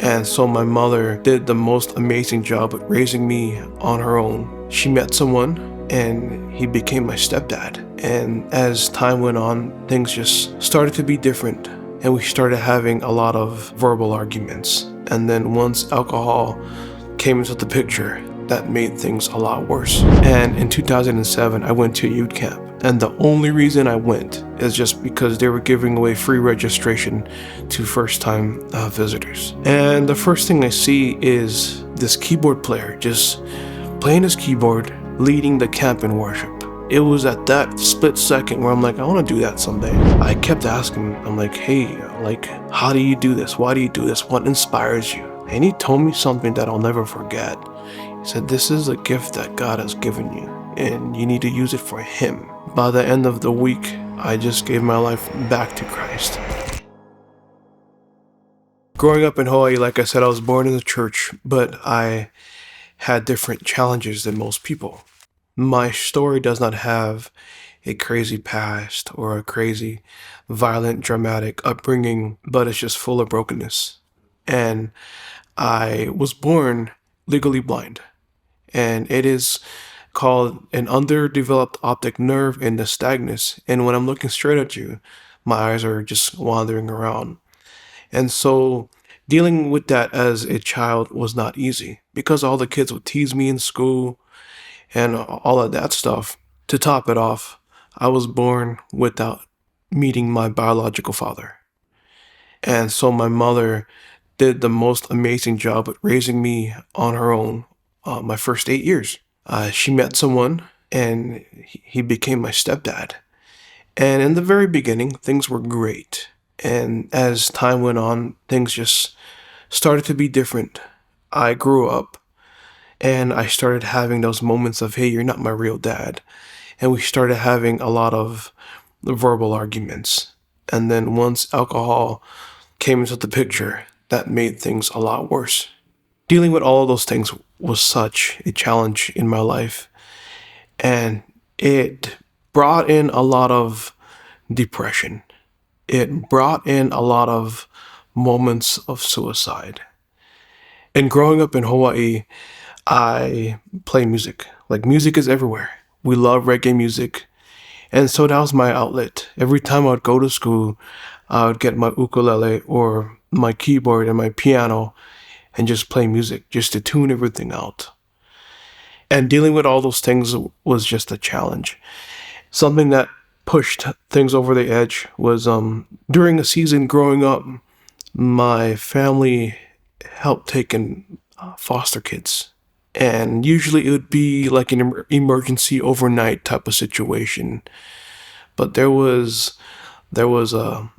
And so my mother did the most amazing job at raising me on her own. She met someone and he became my stepdad. And as time went on, things just started to be different. And we started having a lot of verbal arguments. And then once alcohol came into the picture, that made things a lot worse. And in 2007, I went to a youth camp. And the only reason I went is just because they were giving away free registration to first-time visitors. And the first thing I see is this keyboard player just playing his keyboard, leading the camp in worship. It was at that split second where I'm like, I want to do that someday. I kept asking, I'm like, hey, how do you do this? Why do you do this? What inspires you? And he told me something that I'll never forget. He said, this is a gift that God has given you, and you need to use it for Him. By the end of the week, I just gave my life back to Christ. Growing up in Hawaii, like I said, I was born in the church, but I had different challenges than most people. My story does not have a crazy past or a crazy, violent, dramatic upbringing, but it's just full of brokenness. And I was born legally blind, and it is called an underdeveloped optic nerve in nystagmus. And when I'm looking straight at you, my eyes are just wandering around. And so dealing with that as a child was not easy because all the kids would tease me in school and all of that stuff. To top it off, I was born without meeting my biological father. And so my mother did the most amazing job at raising me on her own my first 8 years. She met someone and he became my stepdad. And in the very beginning, things were great. And as time went on, things just started to be different. I grew up and I started having those moments of, hey, you're not my real dad. And we started having a lot of verbal arguments. And then once alcohol came into the picture, that made things a lot worse. Dealing with all of those things was such a challenge in my life. And it brought in a lot of depression. It brought in a lot of moments of suicide. And growing up in Hawaii, I play music. Like, music is everywhere. We love reggae music. And so that was my outlet. Every time I would go to school, I would get my ukulele or my keyboard and my piano and just play music, just to tune everything out. And dealing with all those things was just a challenge. Something that pushed things over the edge was during a season growing up, my family helped take in foster kids. And usually it would be like an emergency overnight type of situation. But there was a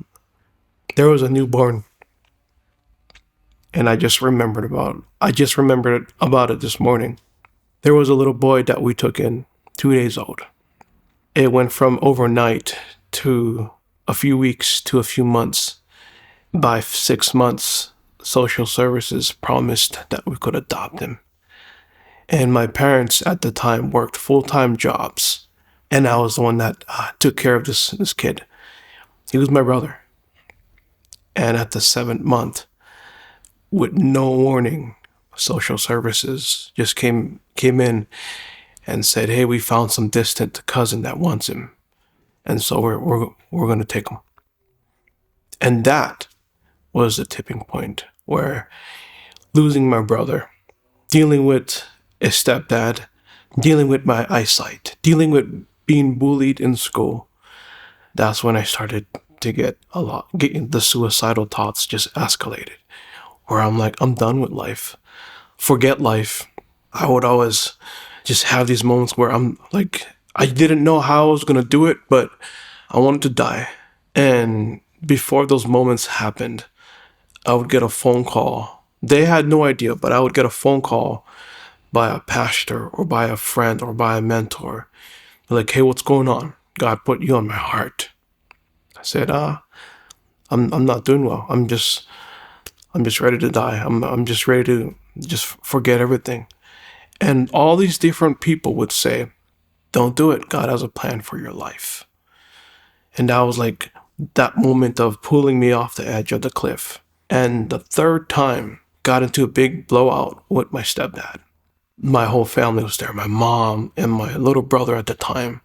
newborn, and I just remembered about it this morning. There was a little boy that we took in, 2 days old. It went from overnight to a few weeks to a few months. By 6 months, social services promised that we could adopt him. And my parents at the time worked full-time jobs. And I was the one that took care of this kid. He was my brother. And at the 7th month, with no warning, social services just came in and said, hey, we found some distant cousin that wants him. And so we're going to take him. And that was the tipping point where losing my brother, dealing with a stepdad, dealing with my eyesight, dealing with being bullied in school, that's when I started to getting the suicidal thoughts just escalated, where I'm like, I'm done with life. Forget life. I would always just have these moments where I'm like, I didn't know how I was going to do it, but I wanted to die. And before those moments happened, I would get a phone call. They had no idea, but I would get a phone call by a pastor or by a friend or by a mentor. They're like, hey, what's going on? God put you on my heart. I said, I'm not doing well. I'm just ready to die. I'm just ready to just forget everything. And all these different people would say, don't do it. God has a plan for your life. And that was like that moment of pulling me off the edge of the cliff. And the third time got into a big blowout with my stepdad. My whole family was there, my mom and my little brother at the time.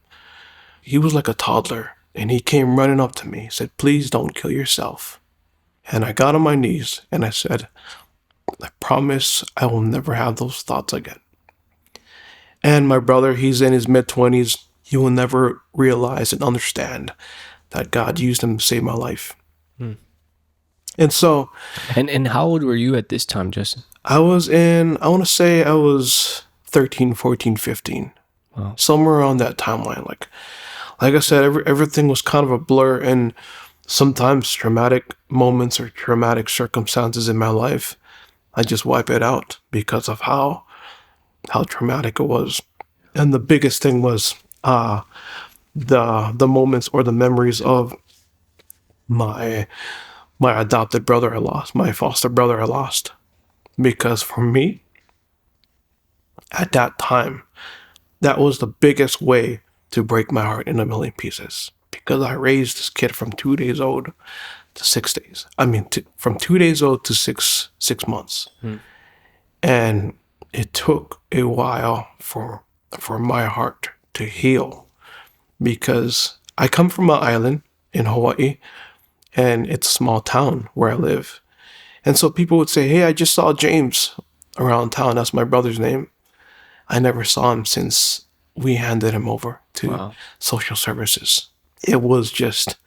He was like a toddler, and he came running up to me. He said, "Please don't kill yourself." And I got on my knees and I said, "I promise I will never have those thoughts again." And my brother, he's in his mid-20s. He will never realize and understand that God used him to save my life. And so... And how old were you at this time, Justin? I want to say I was 13, 14, 15. Wow. Somewhere around that timeline. Like I said, everything was kind of a blur, and sometimes traumatic moments or traumatic circumstances in my life, I just wipe it out because of how traumatic it was. And the biggest thing was the moments or the memories of my adopted brother I lost, my foster brother I lost. Because for me, at that time, that was the biggest way to break my heart in a million pieces. Because I raised this kid from 2 days old to 6 days. From 2 days old to six months. And it took a while for my heart to heal. Because I come from an island in Hawaii, and it's a small town where I live. And so people would say, "Hey, I just saw James around town." That's my brother's name. I never saw him since we handed him over to social services. It was just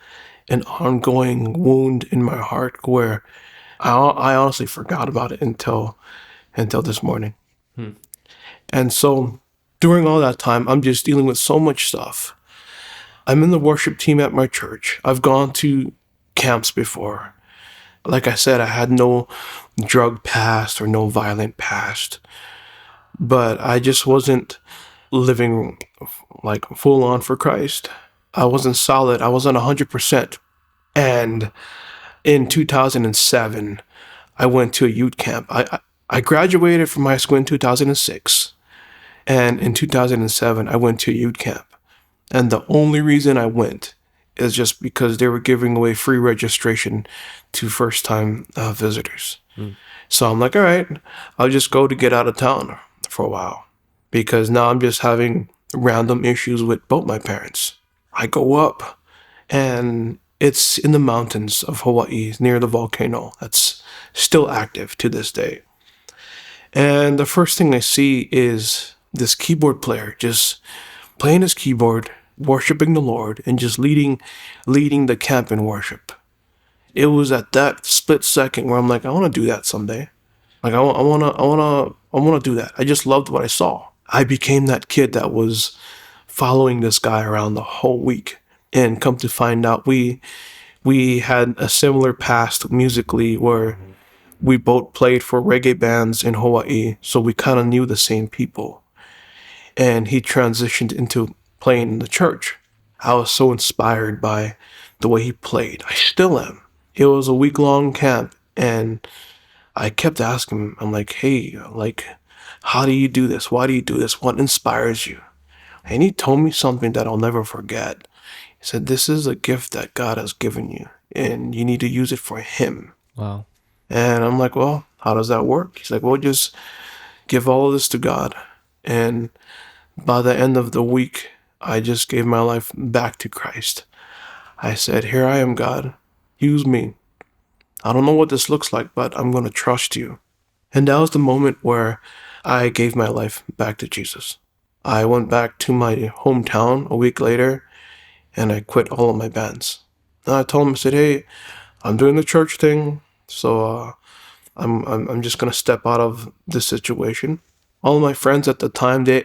an ongoing wound in my heart where I honestly forgot about it until this morning. And so during all that time, I'm just dealing with so much stuff. I'm in the worship team at my church. I've gone to camps before. Like I said, I had no drug past or no violent past, but I just wasn't living like full on for Christ. I wasn't solid. I wasn't 100%. And in 2007, I went to a youth camp. I graduated from high school in 2006. And in 2007, I went to a youth camp. And the only reason I went is just because they were giving away free registration to first-time visitors. So I'm like, all right, I'll just go to get out of town for a while. Because now I'm just having random issues with both my parents. I go up, and it's in the mountains of Hawaii, near the volcano that's still active to this day. And the first thing I see is this keyboard player just playing his keyboard, worshiping the Lord, and just leading the camp in worship. It was at that split second where I'm like, I want to do that someday. Like I want to do that. I just loved what I saw. I became that kid that was following this guy around the whole week. And come to find out, we had a similar past musically where we both played for reggae bands in Hawaii, so we kind of knew the same people. And he transitioned into playing in the church. I was so inspired by the way he played. I still am. It was a week-long camp, and I kept asking him, I'm like, "Hey, like, how do you do this? Why do you do this? What inspires you?" And he told me something that I'll never forget. He said, "This is a gift that God has given you, and you need to use it for Him." Wow. And I'm like, "Well, how does that work?" He's like, "Well, just give all of this to God." And by the end of the week, I just gave my life back to Christ. I said, "Here I am, God. Use me. I don't know what this looks like, but I'm going to trust you." And that was the moment where I gave my life back to Jesus. I went back to my hometown a week later, and I quit all of my bands. And I told him, I said, "Hey, I'm doing the church thing, so I'm just gonna step out of this situation." All of my friends at the time, they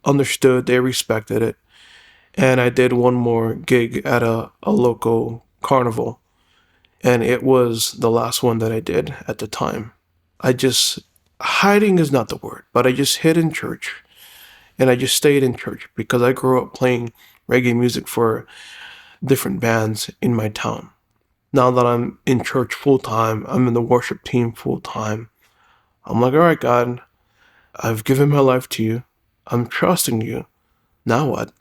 understood, they respected it, and I did one more gig at a local carnival, and it was the last one that I did at the time. Hiding is not the word, but I just hid in church, and I just stayed in church because I grew up playing reggae music for different bands in my town. Now that I'm in church full time, I'm in the worship team full time. I'm like, all right, God, I've given my life to you. I'm trusting you. Now what?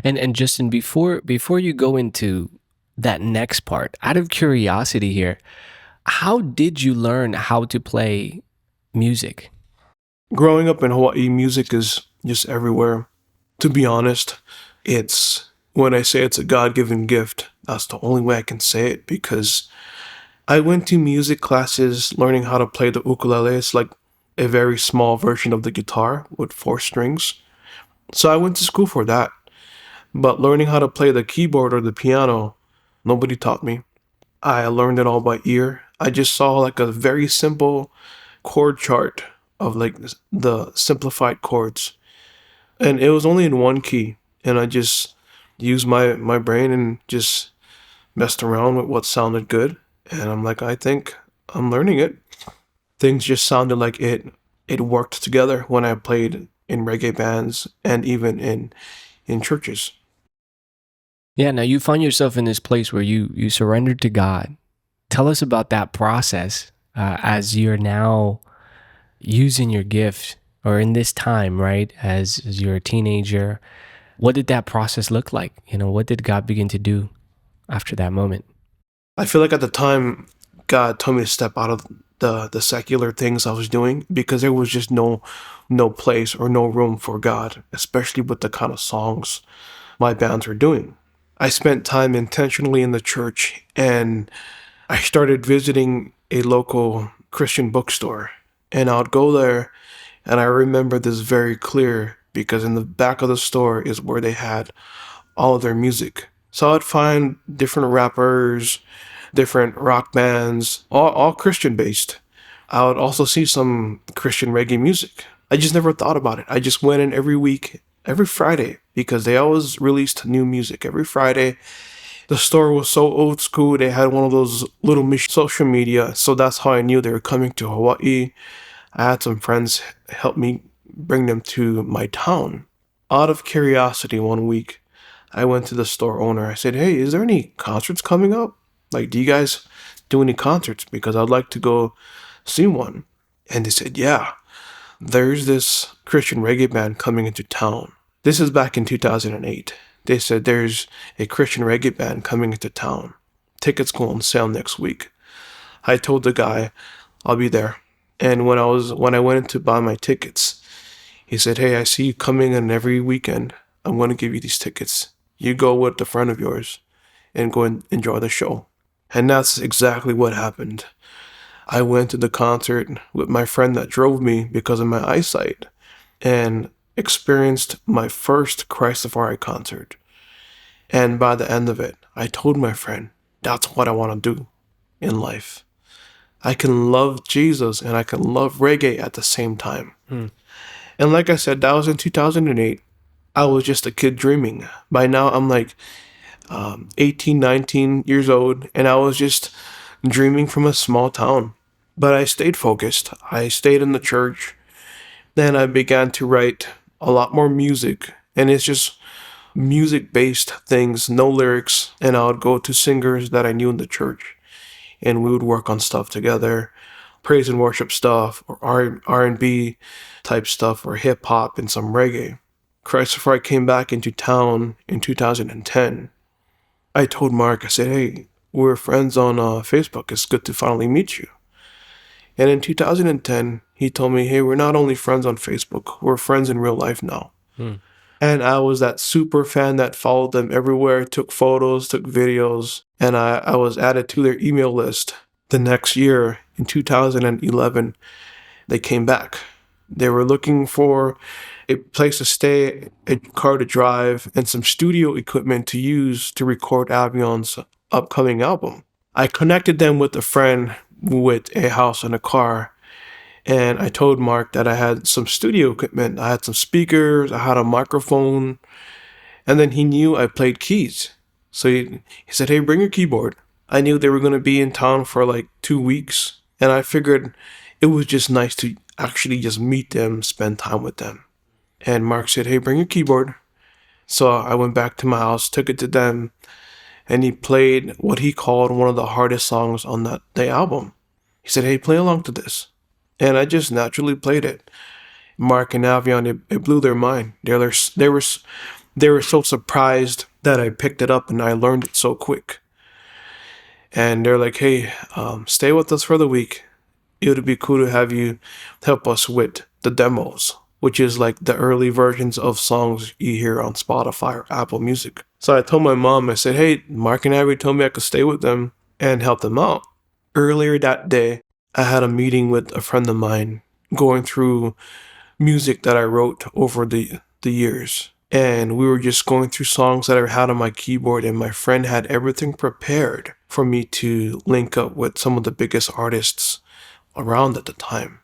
And Justin, before you go into that next part, out of curiosity here, How did you learn how to play music? Growing up in Hawaii, music is just everywhere. To be honest, it's when I say it's a God given gift, that's the only way I can say it because I went to music classes learning how to play the ukulele. It's like a very small version of the guitar with 4 strings. So I went to school for that. But learning how to play the keyboard or the piano, nobody taught me. I learned it all by ear. I just saw like a very simple chord chart of like the simplified chords. And it was only in one key. And I just used my brain and just messed around with what sounded good. And I'm like, I think I'm learning it. Things just sounded like it worked together when I played in reggae bands and even in churches. Yeah, now you find yourself in this place where you surrendered to God. Tell us about that process as you're now using your gift, or in this time, right? As you're a teenager, what did that process look like? What did God begin to do after that moment? I feel like at the time God told me to step out of the secular things I was doing because there was just no place or no room for God, especially with the kind of songs my bands were doing. I spent time intentionally in the church and I started visiting a local Christian bookstore. And I would go there and I remember this very clear because in the back of the store is where they had all of their music. So I'd find different rappers, different rock bands, all Christian based. I would also see some Christian reggae music. I just never thought about it. I just went in every week, every Friday, because they always released new music every Friday. The store was so old school. They had one of those little social media. So that's how I knew they were coming to Hawaii. I had some friends help me bring them to my town. Out of curiosity, one week, I went to the store owner. I said, "Hey, is there any concerts coming up? Like, do you guys do any concerts? Because I'd like to go see one." And they said, "Yeah, there's this Christian reggae band coming into town." This is back in 2008. They said, "There's a Christian reggae band coming into town. Tickets go on sale next week." I told the guy, "I'll be there." And when I went in to buy my tickets, he said, "Hey, I see you coming in every weekend. I'm going to give you these tickets. You go with a friend of yours and go and enjoy the show." And that's exactly what happened. I went to the concert with my friend that drove me because of my eyesight and experienced my first Christafari concert. And by the end of it, I told my friend, that's what I want to do in life. I can love Jesus and I can love reggae at the same time. And like I said, that was in 2008. I was just a kid dreaming. By now, I'm like 18, 19 years old, and I was just dreaming from a small town. But I stayed focused. I stayed in the church. Then I began to write a lot more music, and it's just music based things, no lyrics. And I would go to singers that I knew in the church, and we would work on stuff together, praise and worship stuff, or R&B type stuff, or hip hop and some reggae. Christopher came back into town in 2010. I told Mark, I said, "Hey, we're friends on Facebook. It's good to finally meet you." And in 2010, he told me, "Hey, we're not only friends on Facebook, we're friends in real life now." And I was that super fan that followed them everywhere, took photos, took videos, and I was added to their email list. The next year, in 2011, they came back. They were looking for a place to stay, a car to drive, and some studio equipment to use to record Avion's upcoming album. I connected them with a friend with a house and a car, and I told Mark that I had some studio equipment. I had some speakers, I had a microphone, and then he knew I played keys. So he said, "Hey, bring your keyboard." I knew they were going to be in town for like 2 weeks, and I figured it was just nice to actually just meet them, spend time with them. And Mark said, "Hey, bring your keyboard." So I went back to my house, took it to them, and he played what he called one of the hardest songs on the album. He said, "Hey, play along to this." And I just naturally played it. Mark and Avion, it blew their mind. They were so surprised that I picked it up and I learned it so quick. And they're like, hey, stay with us for the week. It would be cool to have you help us with the demos, which is like the early versions of songs you hear on Spotify or Apple Music. So I told my mom, I said, hey, Mark and Abby told me I could stay with them and help them out. Earlier that day, I had a meeting with a friend of mine going through music that I wrote over the years. And we were just going through songs that I had on my keyboard, and my friend had everything prepared for me to link up with some of the biggest artists around at the time.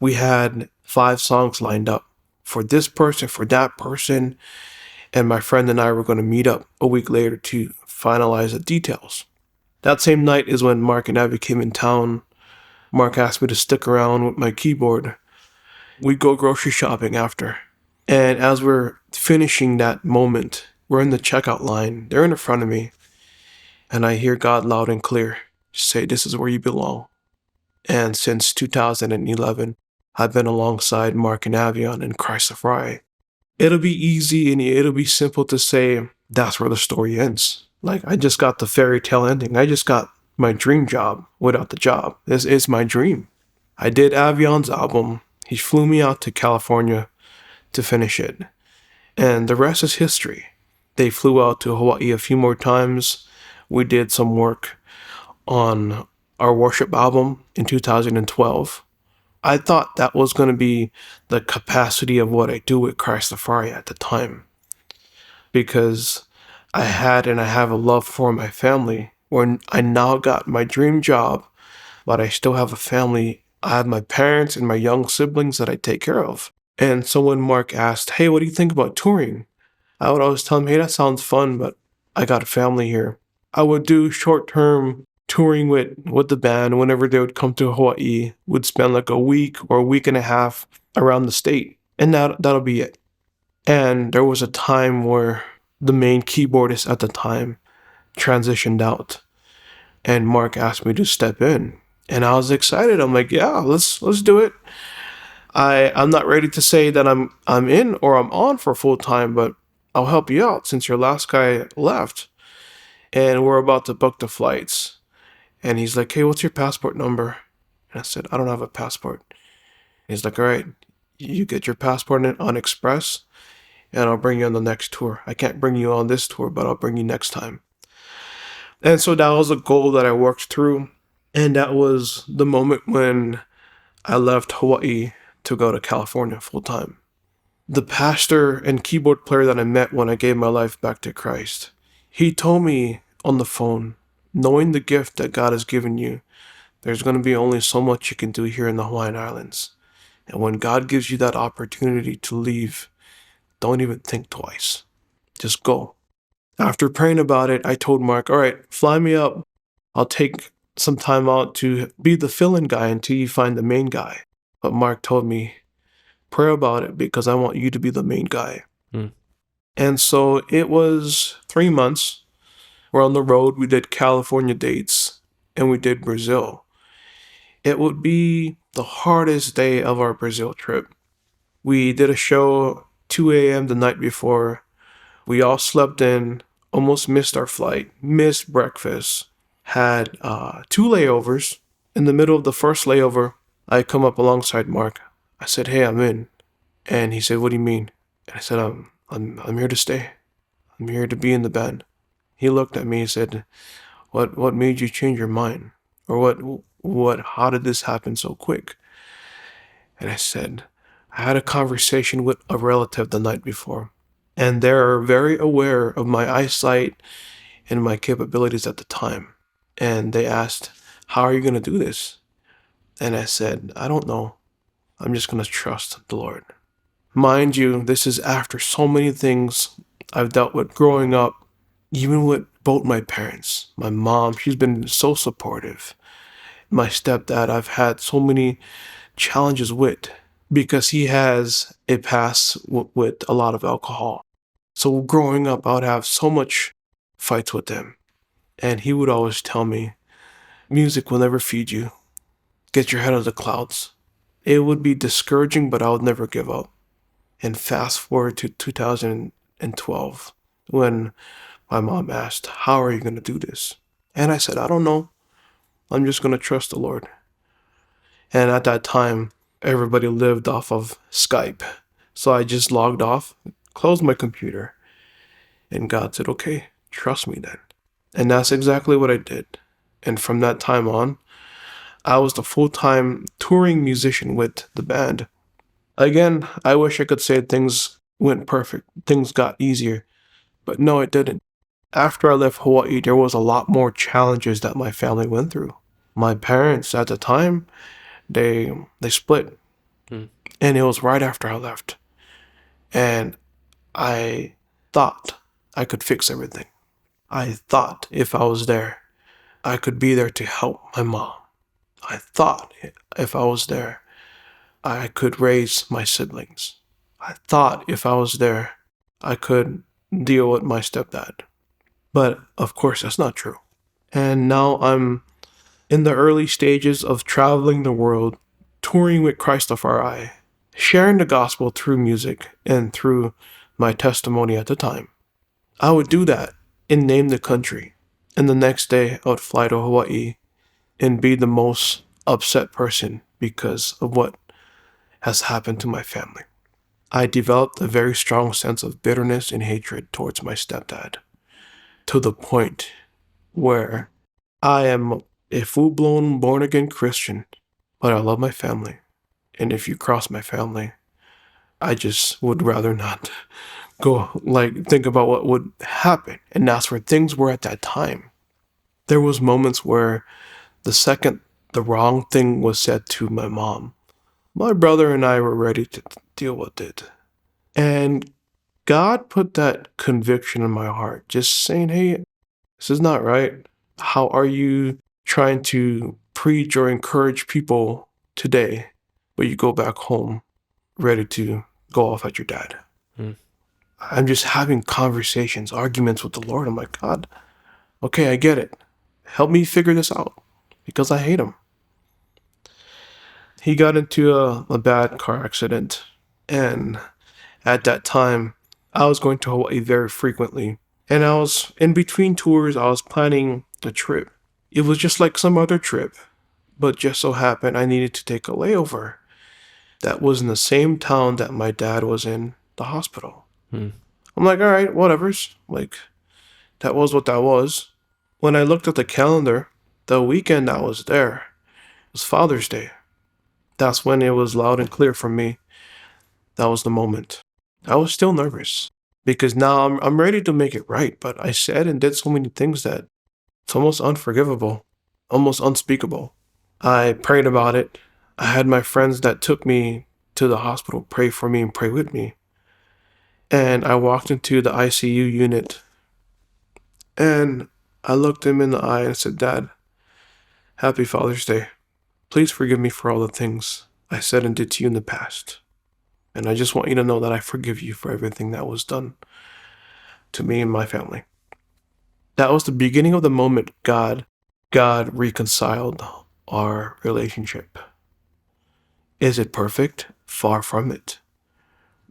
We had 5 songs lined up for this person, for that person, and my friend and I were going to meet up a week later to finalize the details. That same night is when Mark and Abby came in town. Mark asked me to stick around with my keyboard. We'd go grocery shopping after. And as we're finishing that moment, we're in the checkout line. They're in front of me. And I hear God loud and clear say, this is where you belong. And since 2011, I've been alongside Mark and Avion in Christ the Fry. It'll be easy and it'll be simple to say that's where the story ends. Like, I just got the fairy tale ending. I just got my dream job without the job. This is my dream. I did Avion's album. He flew me out to California to finish it. And the rest is history. They flew out to Hawaii a few more times. We did some work on our worship album in 2012. I thought that was going to be the capacity of what I do with Christ the Fry at the time. Because I had and I have a love for my family. When I now got my dream job, but I still have a family. I have my parents and my young siblings that I take care of. And so when Mark asked, hey, what do you think about touring? I would always tell him, hey, that sounds fun, but I got a family here. I would do short-term touring with the band whenever they would come to Hawaii. Would spend like a week or a week and a half around the state. And that'll be it. And there was a time where the main keyboardist at the time transitioned out. And Mark asked me to step in. And I was excited. I'm like, yeah, let's do it. I'm not ready to say that I'm in or I'm on for full time, but I'll help you out since your last guy left. And we're about to book the flights. And he's like, hey, what's your passport number? And I said, I don't have a passport. He's like, all right, you get your passport on Express and I'll bring you on the next tour. I can't bring you on this tour, but I'll bring you next time. And so that was a goal that I worked through. And that was the moment when I left Hawaii to go to California full time. The pastor and keyboard player that I met when I gave my life back to Christ, he told me on the phone, knowing the gift that God has given you, there's going to be only so much you can do here in the Hawaiian Islands. And when God gives you that opportunity to leave, don't even think twice. Just go. After praying about it, I told Mark, all right, fly me up. I'll take some time out to be the fill-in guy until you find the main guy. But Mark told me, pray about it because I want you to be the main guy. And so it was 3 months. We're on the road. We did California dates and we did Brazil. It would be the hardest day of our Brazil trip. We did a show 2 a.m. the night before. We all slept in, almost missed our flight, missed breakfast, had 2 layovers. In the middle of the first layover, I come up alongside Mark. I said, hey, I'm in. And he said, what do you mean? And I said, I'm here to stay. I'm here to be in the band. He looked at me and said, what made you change your mind? Or how did this happen so quick? And I said, I had a conversation with a relative the night before, and they're very aware of my eyesight and my capabilities at the time. And they asked, how are you going to do this? And I said, I don't know. I'm just going to trust the Lord. Mind you, this is after so many things I've dealt with growing up, even with both my parents. My mom, she's been so supportive. My stepdad, I've had so many challenges with because he has a past with a lot of alcohol. So growing up, I would have so much fights with him. And he would always tell me, music will never feed you. Get your head out of the clouds. It would be discouraging, but I would never give up. And fast forward to 2012, when my mom asked, how are you going to do this? And I said, I don't know. I'm just going to trust the Lord. And at that time, everybody lived off of Skype. So I just logged off, closed my computer, and God said, okay, trust me then. And that's exactly what I did. And from that time on, I was the full-time touring musician with the band. Again, I wish I could say things went perfect, things got easier, but no, it didn't. After I left Hawaii, there was a lot more challenges that my family went through. My parents at the time, they split, and it was right after I left. And I thought I could fix everything. I thought if I was there, I could be there to help my mom. I thought if I was there, I could raise my siblings. I thought if I was there, I could deal with my stepdad. But of course, that's not true. And now I'm in the early stages of traveling the world, touring with Christafari, sharing the gospel through music and through my testimony at the time. I would do that and name the country. And the next day, I would fly to Hawaii and be the most upset person because of what has happened to my family. I developed a very strong sense of bitterness and hatred towards my stepdad, to the point where I am a full-blown born-again Christian, but I love my family. And if you cross my family, I just would rather not think about what would happen. And that's where things were at that time. There was moments where the second the wrong thing was said to my mom, my brother and I were ready to deal with it. And God put that conviction in my heart, just saying, hey, this is not right. How are you trying to preach or encourage people today, but you go back home ready to go off at your dad? I'm just having conversations, arguments with the Lord. I'm like, God, okay, I get it. Help me figure this out because I hate him. He got into a bad car accident, and at that time, I was going to Hawaii very frequently, and I was in between tours. I was planning a trip. It was just like some other trip, but just so happened I needed to take a layover that was in the same town that my dad was in the hospital. I'm like, all right, whatever's. Like, that was what that was. When I looked at the calendar, the weekend I was there was Father's Day. That's when it was loud and clear for me. That was the moment. I was still nervous because now I'm ready to make it right, but I said and did so many things that it's almost unforgivable, almost unspeakable. I prayed about it. I had my friends that took me to the hospital pray for me and pray with me. And I walked into the ICU unit and I looked him in the eye and said, Dad, happy Father's Day. Please forgive me for all the things I said and did to you in the past. And I just want you to know that I forgive you for everything that was done to me and my family. That was the beginning of the moment God reconciled our relationship. Is it perfect? Far from it.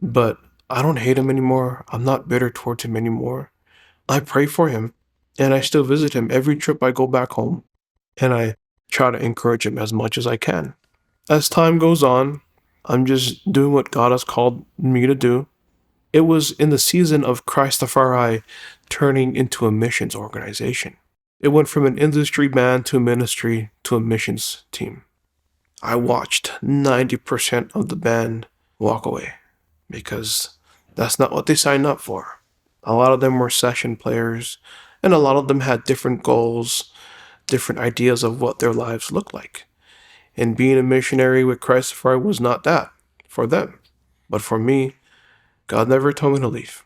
But I don't hate him anymore. I'm not bitter towards him anymore. I pray for him, and I still visit him every trip I go back home, and I try to encourage him as much as I can. As time goes on, I'm just doing what God has called me to do. It was in the season of Christafari turning into a missions organization. It went from an industry band to a ministry to a missions team. I watched 90% of the band walk away because that's not what they signed up for. A lot of them were session players, and a lot of them had different goals, different ideas of what their lives looked like. And being a missionary with Christafari was not that for them. But for me, God never told me to leave.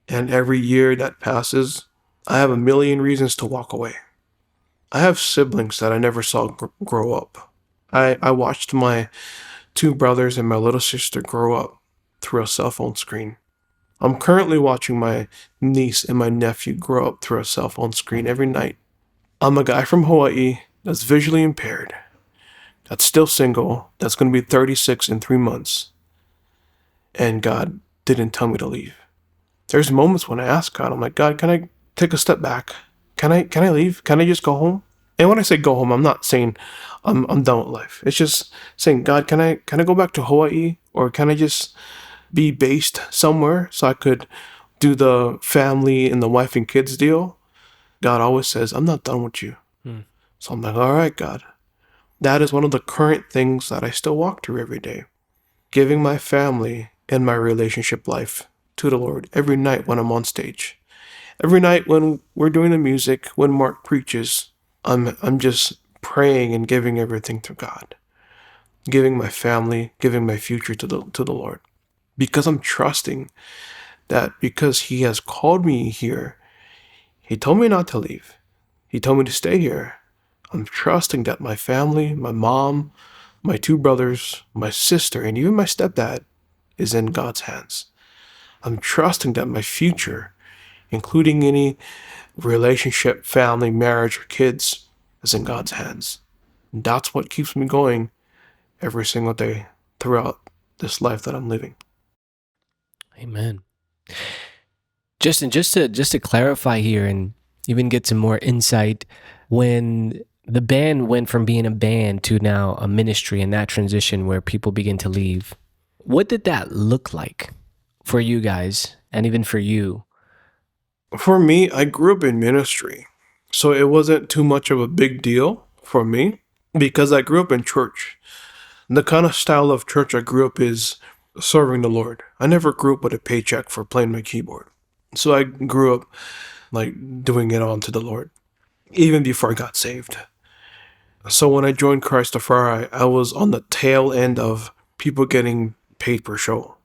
And every year that passes, I have a million reasons to walk away. I have siblings that I never saw grow up. I watched my two brothers and my little sister grow up through a cell phone screen. I'm currently watching my niece and my nephew grow up through a cell phone screen every night. I'm a guy from Hawaii that's visually impaired, that's still single, that's going to be 36 in 3 months. And God didn't tell me to leave. There's moments when I ask God, I'm like, God, can I take a step back? can I leave? Can I just go home? And when I say go home, I'm not saying I'm done with life. It's just saying, God, can I go back to Hawaii, or can I just be based somewhere so I could do the family and the wife and kids deal? God always says, I'm not done with you. So I'm like, all right, God. That is one of the current things that I still walk through every day. Giving my family and my relationship life to the Lord every night when I'm on stage. Every night when we're doing the music, when Mark preaches, I'm just praying and giving everything to God. Giving my family, giving my future to the Lord. Because I'm trusting that because He has called me here, He told me not to leave. He told me to stay here. I'm trusting that my family, my mom, my two brothers, my sister, and even my stepdad is in God's hands. I'm trusting that my future, including any relationship, family, marriage, or kids, is in God's hands. And that's what keeps me going every single day throughout this life that I'm living. Amen. Justin, just to clarify here and even get some more insight, when the band went from being a band to now a ministry and that transition where people begin to leave, what did that look like for you guys and even for you? For me, I grew up in ministry, so it wasn't too much of a big deal for me because I grew up in church. The kind of style of church I grew up is serving the Lord. I never grew up with a paycheck for playing my keyboard. So I grew up like doing it all to the Lord, even before I got saved. So when I joined Christopher, I was on the tail end of people getting paid per show,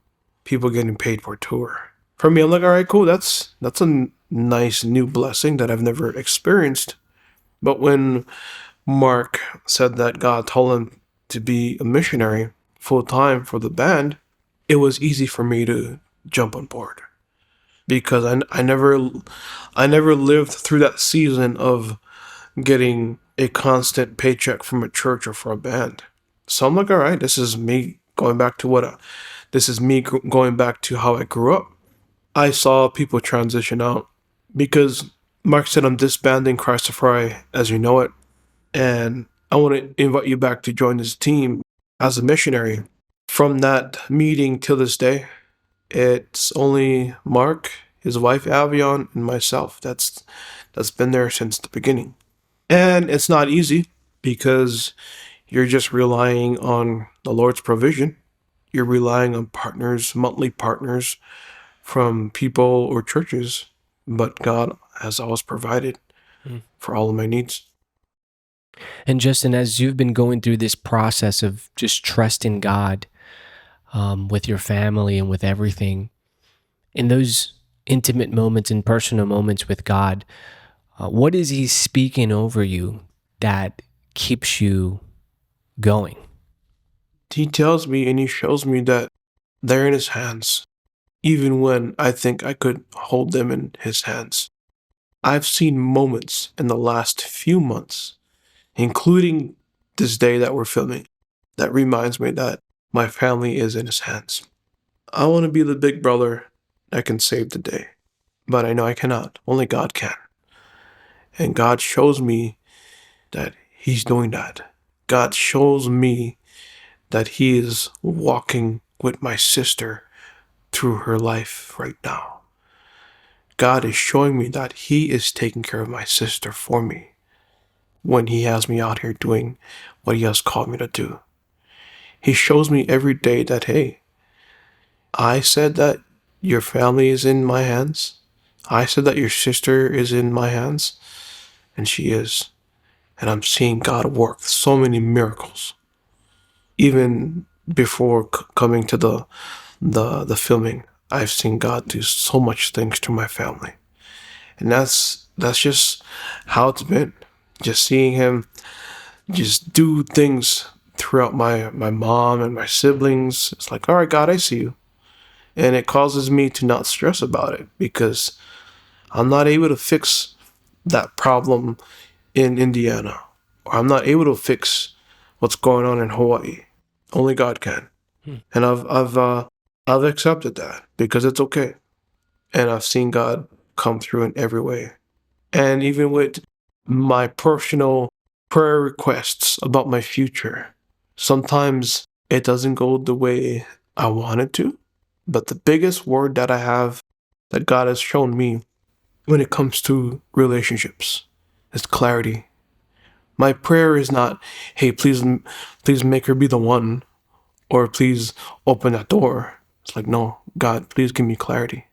people getting paid per tour. For me, I'm like, all right, cool. That's a nice new blessing that I've never experienced. But when Mark said that God told him to be a missionary full time for the band, it was easy for me to jump on board because I never lived through that season of getting a constant paycheck from a church or from a band. So I'm like, all right, this is me going back to going back to how I grew up. I saw people transition out because Mark said I'm disbanding Christopher as you know it, and I want to invite you back to join this team as a missionary. From that meeting till this day, it's only Mark, his wife Avion, and myself. That's been there since the beginning. And it's not easy because you're just relying on the Lord's provision. You're relying on partners, monthly partners from people or churches, but God has always provided for all of my needs. And Justin, as you've been going through this process of just trusting God with your family and with everything, in those intimate moments and personal moments with God, what is He speaking over you that keeps you going? He tells me and he shows me that they're in his hands, even when I think I could hold them in his hands. I've seen moments in the last few months, including this day that we're filming, that reminds me that my family is in his hands. I want to be the big brother that can save the day, but I know I cannot. Only God can. And God shows me that He's doing that. God shows me that He is walking with my sister through her life right now. God is showing me that He is taking care of my sister for me when He has me out here doing what He has called me to do. He shows me every day that, hey, I said that your family is in my hands. I said that your sister is in my hands, and she is. And I'm seeing God work so many miracles. Even before coming to the filming, I've seen God do so much things to my family. And that's just how it's been. Just seeing Him just do things throughout my mom and my siblings. It's like, all right, God, I see you. And it causes me to not stress about it because I'm not able to fix that problem in Indiana, or I'm not able to fix what's going on in Hawaii. Only God can. And I've accepted that because it's okay. And I've seen God come through in every way. And even with my personal prayer requests about my future, sometimes it doesn't go the way I want it to. But the biggest word that I have that God has shown me when it comes to relationships is clarity. My prayer is not, hey, please make her be the one, or please open that door. It's like, no, God, please give me clarity.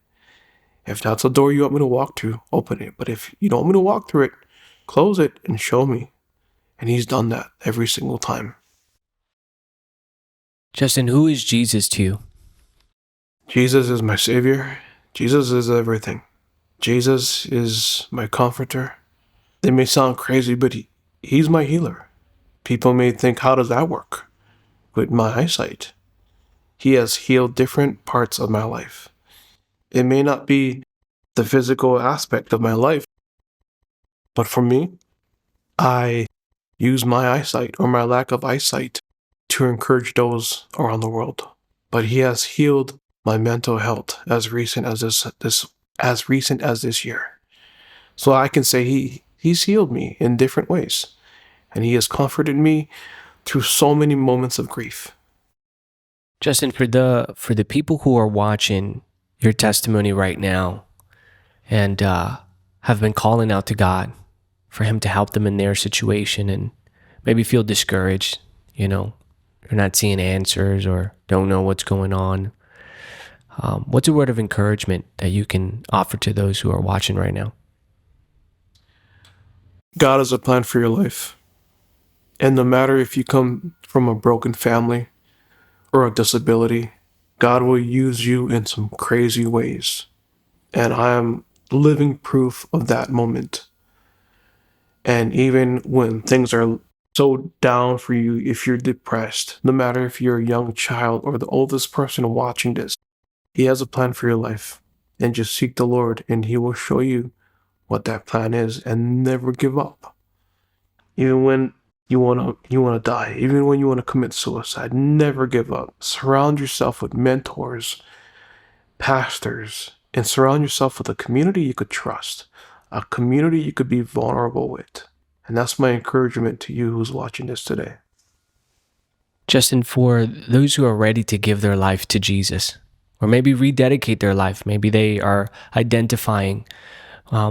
If that's a door you want me to walk through, open it. But if you don't want me to walk through it, close it and show me. And he's done that every single time. Justin, who is Jesus to you? Jesus is my Savior. Jesus is everything. Jesus is my comforter. It may sound crazy, but he's my healer. People may think, how does that work? With my eyesight. He has healed different parts of my life. It may not be the physical aspect of my life, but for me, I use my eyesight or my lack of eyesight to encourage those around the world. But he has healed my mental health as recent as this year. So I can say he's healed me in different ways, and he has comforted me through so many moments of grief. Justin, for the people who are watching your testimony right now and have been calling out to God for him to help them in their situation and maybe feel discouraged, you're not seeing answers or don't know what's going on. What's a word of encouragement that you can offer to those who are watching right now? God has a plan for your life. And no matter if you come from a broken family or a disability, God will use you in some crazy ways. And I am living proof of that moment. And even when things are so down for you, if you're depressed, no matter if you're a young child or the oldest person watching this, he has a plan for your life. And just seek the Lord and he will show you what that plan is, and never give up. Even when you wanna die, even when you wanna commit suicide, never give up. Surround yourself with mentors, pastors, and surround yourself with a community you could trust, a community you could be vulnerable with. And that's my encouragement to you who's watching this today. Justin, for those who are ready to give their life to Jesus, or maybe rededicate their life, maybe they are identifying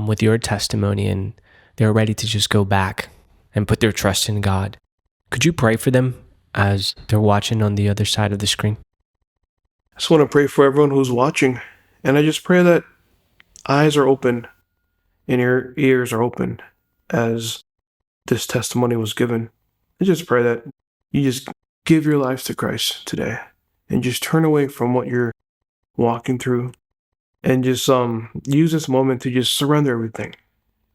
with your testimony and they're ready to just go back and put their trust in God. Could you pray for them as they're watching on the other side of the screen? I just want to pray for everyone who's watching. And I just pray that eyes are open and your ears are open as this testimony was given. I just pray that you just give your lives to Christ today and just turn away from what you're walking through and just use this moment to just surrender everything.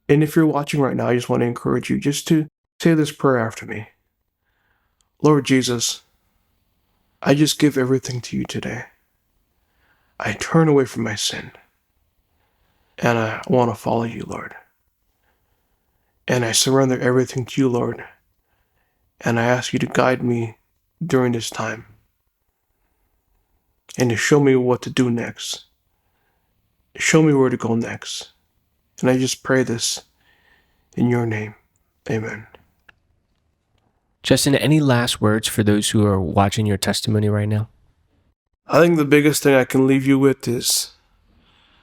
And if you're watching right now, I just want to encourage you just to say this prayer after me. Lord Jesus, I just give everything to you today. I turn away from my sin and I want to follow you, Lord. And I surrender everything to you, Lord. And I ask you to guide me during this time and to show me what to do next. Show me where to go next. And I just pray this in your name. Amen. Justin, any last words for those who are watching your testimony right now? I think the biggest thing I can leave you with is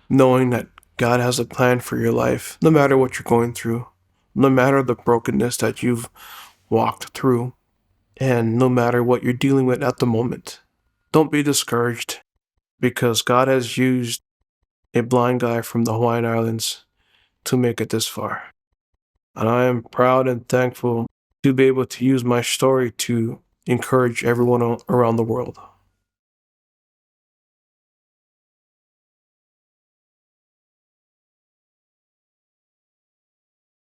knowing that God has a plan for your life, no matter what you're going through, no matter the brokenness that you've walked through, and no matter what you're dealing with at the moment. Don't be discouraged, because God has used a blind guy from the Hawaiian Islands to make it this far. And I am proud and thankful to be able to use my story to encourage everyone around the world.